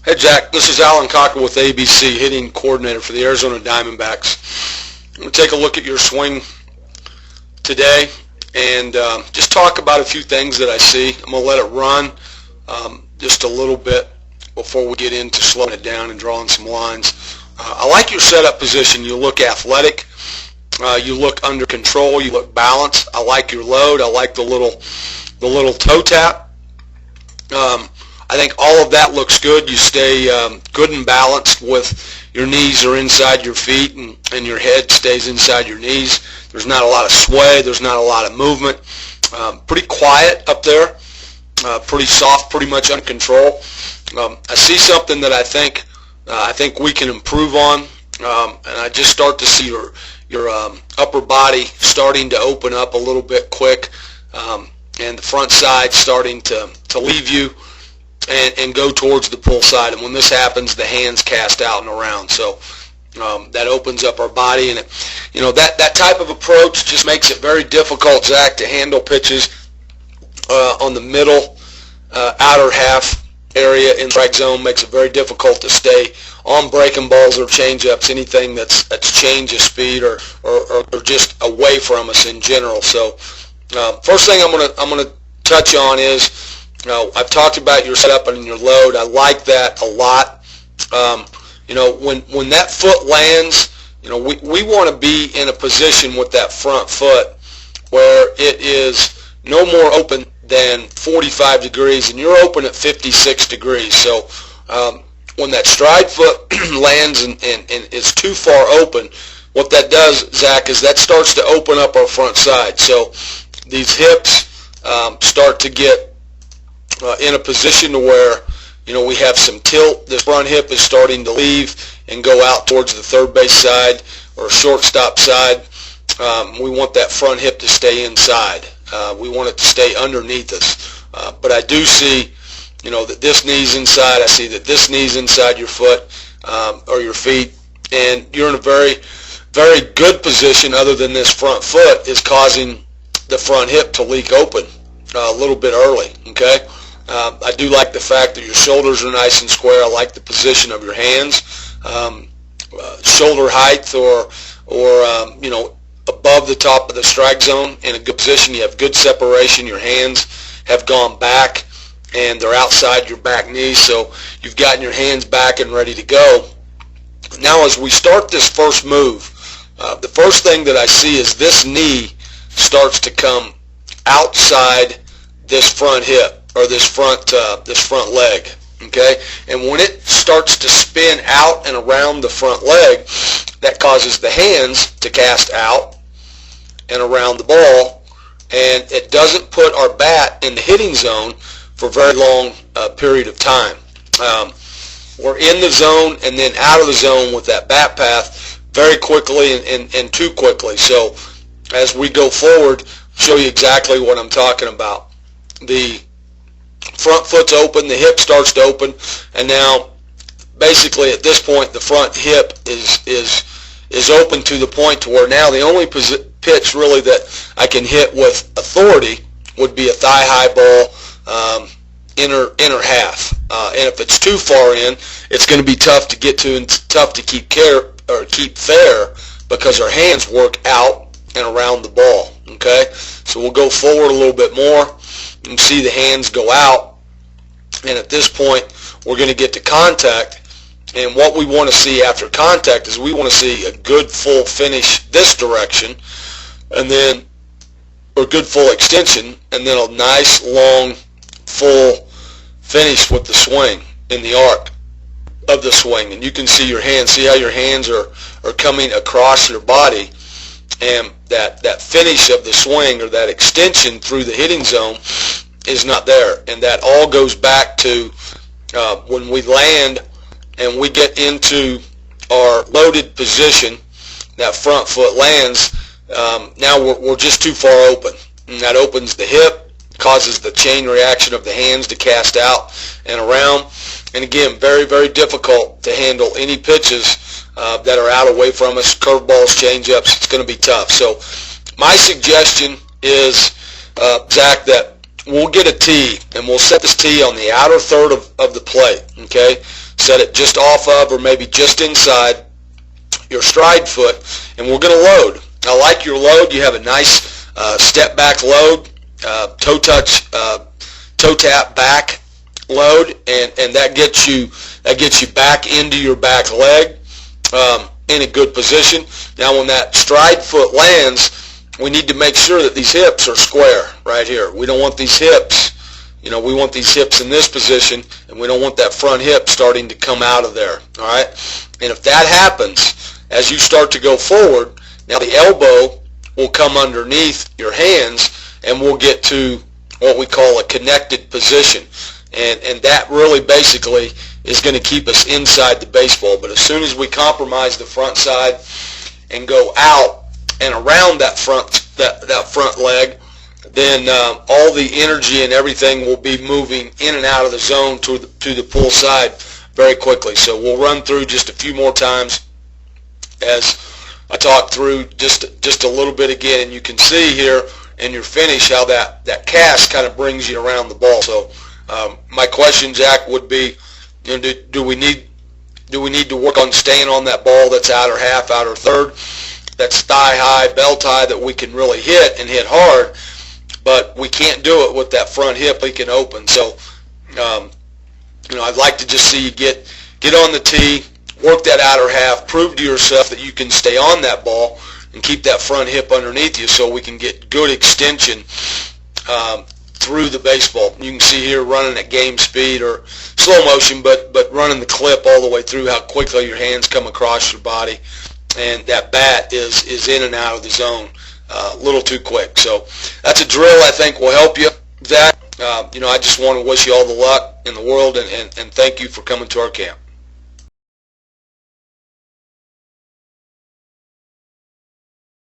Hey Jack, this is Alan Cocker with ABC, hitting coordinator for the Arizona Diamondbacks. I'm going to take a look at your swing today and just talk about a few things that I see. I'm going to let it run just a little bit before we get into slowing it down and drawing some lines. I like your setup position. You look athletic. You look under control. You look balanced. I like your load. I like the little toe tap. I think all of that looks good. You stay good and balanced with your knees are inside your feet and your head stays inside your knees. There's not a lot of sway. There's not a lot of movement. Pretty quiet up there. Pretty soft, pretty much under control. I see something that I think we can improve on, and I just start to see your upper body starting to open up a little bit quick, and the front side starting to leave you and go towards the pull side. And when this happens, the hands cast out and around. So that opens up our body, and that type of approach just makes it very difficult, Zach, to handle pitches on the middle outer half area in the strike zone. Makes it very difficult to stay on breaking balls or change-ups, anything that's change of speed or just away from us in general. So first thing I'm gonna touch on is I've talked about your setup and your load. I like that a lot. When that foot lands, we want to be in a position with that front foot where it is no more open than 45 degrees, and you're open at 56 degrees. So when that stride foot lands and is too far open, what that does, Zach, is that starts to open up our front side. So these hips start to get in a position to where we have some tilt. The front hip is starting to leave and go out towards the third base side or shortstop side. We want that front hip to stay inside. We want it to stay underneath us. But I do see, that this knee's inside. I see that this knee's inside your foot or your feet, and you're in a very, very good position. Other than this front foot is causing the front hip to leak open a little bit early. Okay. I do like the fact that your shoulders are nice and square. I like the position of your hands, shoulder height or above the top of the strike zone in a good position. You have good separation. Your hands have gone back and they're outside your back knees, so you've gotten your hands back and ready to go. Now as we start this first move, the first thing that I see is this knee starts to come outside this front hip or this front leg, okay? And when it starts to spin out and around the front leg, that causes the hands to cast out and around the ball, and it doesn't put our bat in the hitting zone for a very long period of time. We're in the zone and then out of the zone with that bat path very quickly and too quickly. So as we go forward, show you exactly what I'm talking about. The front foot's open, the hip starts to open, and now basically at this point the front hip is open to the point to where now the only pitch really that I can hit with authority would be a thigh high ball, inner half, and if it's too far in, it's going to be tough to get to and tough to keep fair because our hands work out and around the ball. Okay, so we'll go forward a little bit more and see the hands go out, and at this point we're going to get to contact, and what we want to see after contact is we want to see a good full finish this direction, and then or good full extension, and then a nice long full finish with the swing in the arc of the swing. And you can see your hands, see how your hands are coming across your body, and that finish of the swing or that extension through the hitting zone is not there. And that all goes back to when we land and we get into our loaded position, that front foot lands, now we're just too far open. And that opens the hip, causes the chain reaction of the hands to cast out and around. And again, very, very difficult to handle any pitches that are out away from us, curveballs, changeups. It's going to be tough. So my suggestion is, Zach, that we'll get a tee, and we'll set this tee on the outer third of the plate, okay? set it just off of or maybe just inside your stride foot, and we're going to load. I like your load. You have a nice step back load, toe touch, toe tap back load, and that gets you back into your back leg in a good position. Now when that stride foot lands, we need to make sure that these hips are square right here. We don't want these hips, we want these hips in this position, and we don't want that front hip starting to come out of there, all right? And if that happens, as you start to go forward, now the elbow will come underneath your hands, and we'll get to what we call a connected position. And that really basically is going to keep us inside the baseball. But as soon as we compromise the front side and go out and around that front leg, then all the energy and everything will be moving in and out of the zone to the pull side very quickly. So we'll run through just a few more times as I talk through just a little bit again, and you can see here in your finish how that cast kind of brings you around the ball. So my question, Zach, would be, do we need to work on staying on that ball that's outer half, outer third, that's thigh high, belt high, that we can really hit and hit hard, but we can't do it with that front hip leaking open. So I'd like to just see you get on the tee, work that outer half, prove to yourself that you can stay on that ball and keep that front hip underneath you so we can get good extension through the baseball. You can see here running at game speed or slow motion, but running the clip all the way through, how quickly your hands come across your body, and that bat is in and out of the zone a little too quick. So that's a drill I think will help you, Zach. I just want to wish you all the luck in the world and thank you for coming to our camp.